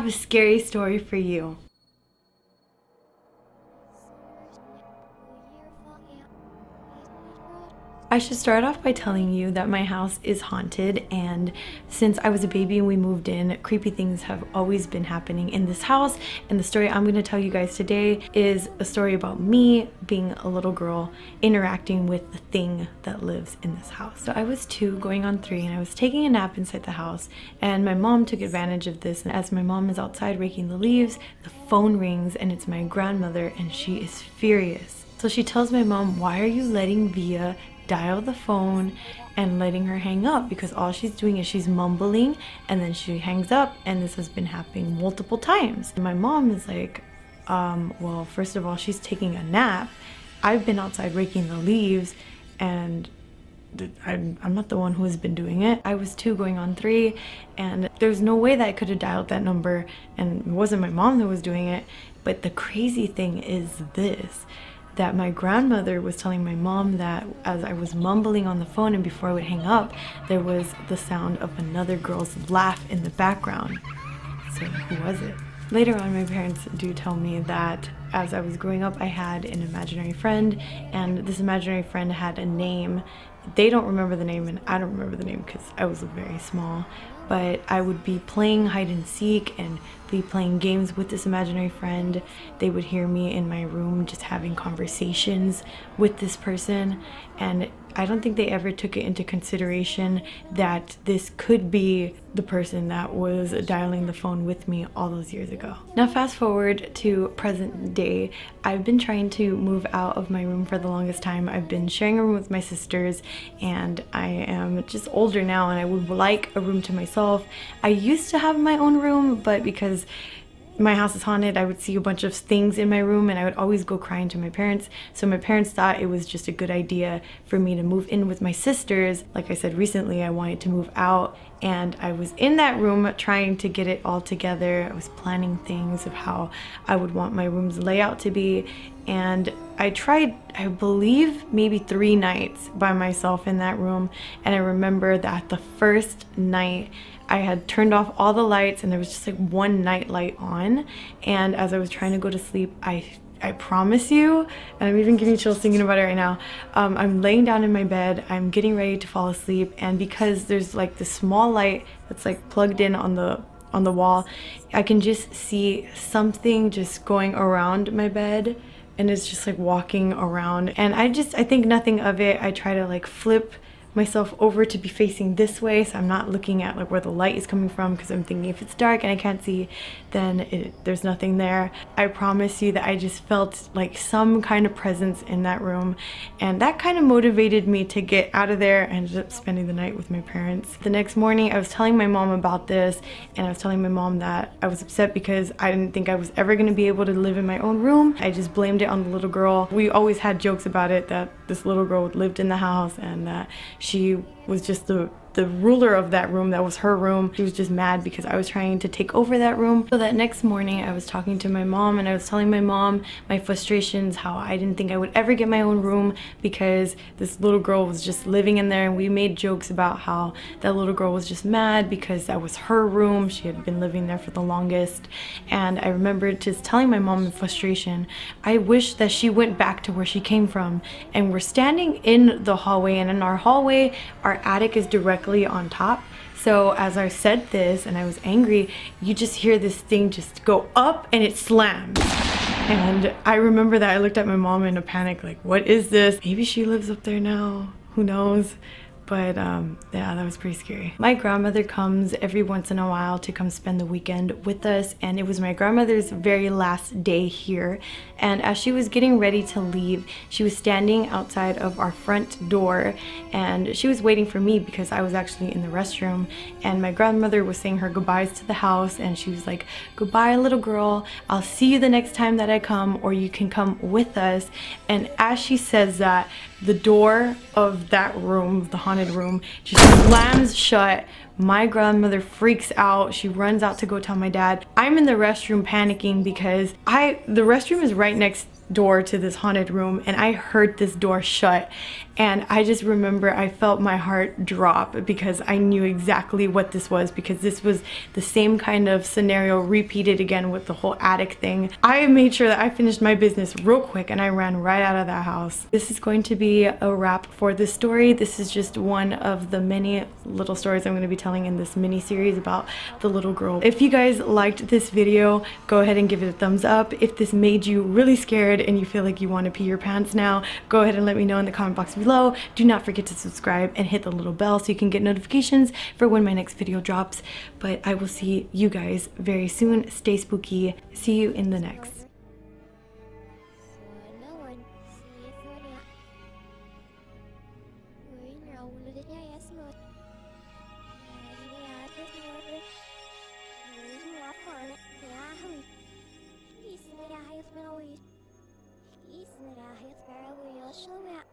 have a scary story for you. I should start off by telling you that my house is haunted, and since I was a baby and we moved in, creepy things have always been happening in this house. And the story I'm going to tell you guys today is a story about me being a little girl interacting with the thing that lives in this house. So I was 2 going on 3 and I was taking a nap inside the house, and my mom took advantage of this. And as my mom is outside raking the leaves, the phone rings and it's my grandmother, and she is furious. So she tells my mom, "Why are you letting Via dial the phone and letting her hang up?" Because all she's doing is she's mumbling and then she hangs up, and this has been happening multiple times. And my mom is like, well, first of all, she's taking a nap. I've been outside raking the leaves and I'm not the one who has been doing it. I was 2 going on 3, and there's no way that I could have dialed that number, and it wasn't my mom that was doing it. But the crazy thing is this, that my grandmother was telling my mom that as I was mumbling on the phone and before I would hang up, there was the sound of another girl's laugh in the background. So who was it? Later on, my parents do tell me that as I was growing up, I had an imaginary friend, and this imaginary friend had a name. They don't remember the name, and I don't remember the name because I was very small. But I would be playing hide and seek and be playing games with this imaginary friend. They would hear me in my room just having conversations with this person, and I don't think they ever took it into consideration that this could be the person that was dialing the phone with me all those years ago. Now fast forward to present day. I've been trying to move out of my room for the longest time. I've been sharing a room with my sisters, and I am just older now and I would like a room to myself. I used to have my own room, but because my house is haunted, I would see a bunch of things in my room and I would always go crying to my parents. So my parents thought it was just a good idea for me to move in with my sisters. Like I said, recently I wanted to move out, and I was in that room trying to get it all together. I was planning things of how I would want my room's layout to be, and I tried, I believe, maybe 3 nights by myself in that room. And I remember that the first night I had turned off all the lights and there was just like 1 night light on, and as I was trying to go to sleep, I promise you, and I'm even getting chills thinking about it right now, I'm laying down in my bed, I'm getting ready to fall asleep, and because there's like this small light that's like plugged in on the wall, I can just see something just going around my bed, and it's just like walking around, and I think nothing of it. I try to like flip myself over to be facing this way so I'm not looking at like where the light is coming from, because I'm thinking if it's dark and I can't see, then there's nothing there. I promise you that I just felt like some kind of presence in that room, and that kind of motivated me to get out of there. I ended up spending the night with my parents. The next morning I was telling my mom about this, and I was telling my mom that I was upset because I didn't think I was ever going to be able to live in my own room. I just blamed it on the little girl. We always had jokes about it, that this little girl lived in the house and that she was just the ruler of that room. That was her room. She was just mad because I was trying to take over that room. So that next morning I was talking to my mom, and I was telling my mom my frustrations, how I didn't think I would ever get my own room because this little girl was just living in there, and we made jokes about how that little girl was just mad because that was her room. She had been living there for the longest. And I remember just telling my mom in frustration, I wish that she went back to where she came from. And we're standing in the hallway, and in our hallway our attic is directly on top. So as I said this and I was angry, you just hear this thing just go up and it slams. And I remember that I looked at my mom in a panic, like, what is this? Maybe she lives up there now, who knows? But yeah, that was pretty scary. My grandmother comes every once in a while to come spend the weekend with us, and it was my grandmother's very last day here. And as she was getting ready to leave, she was standing outside of our front door, and she was waiting for me because I was actually in the restroom. And my grandmother was saying her goodbyes to the house, and she was like, "Goodbye, little girl. I'll see you the next time that I come, or you can come with us." And as she says that, the door of that room, the haunted room, just slams shut. My grandmother freaks out. She runs out to go tell my dad. I'm in the restroom panicking because the restroom is right next door to this haunted room, and I heard this door shut, and I just remember I felt my heart drop because I knew exactly what this was, because this was the same kind of scenario repeated again with the whole attic thing. I made sure that I finished my business real quick and I ran right out of that house. This is going to be a wrap for this story. This is just one of the many little stories I'm going to be telling in this mini series about the little girl. If you guys liked this video, go ahead and give it a thumbs up. If this made you really scared and you feel like you want to pee your pants now, go ahead and let me know in the comment box below. Do not forget to subscribe and hit the little bell so you can get notifications for when my next video drops. But I will see you guys very soon. Stay spooky. See you in the next. Isn't it a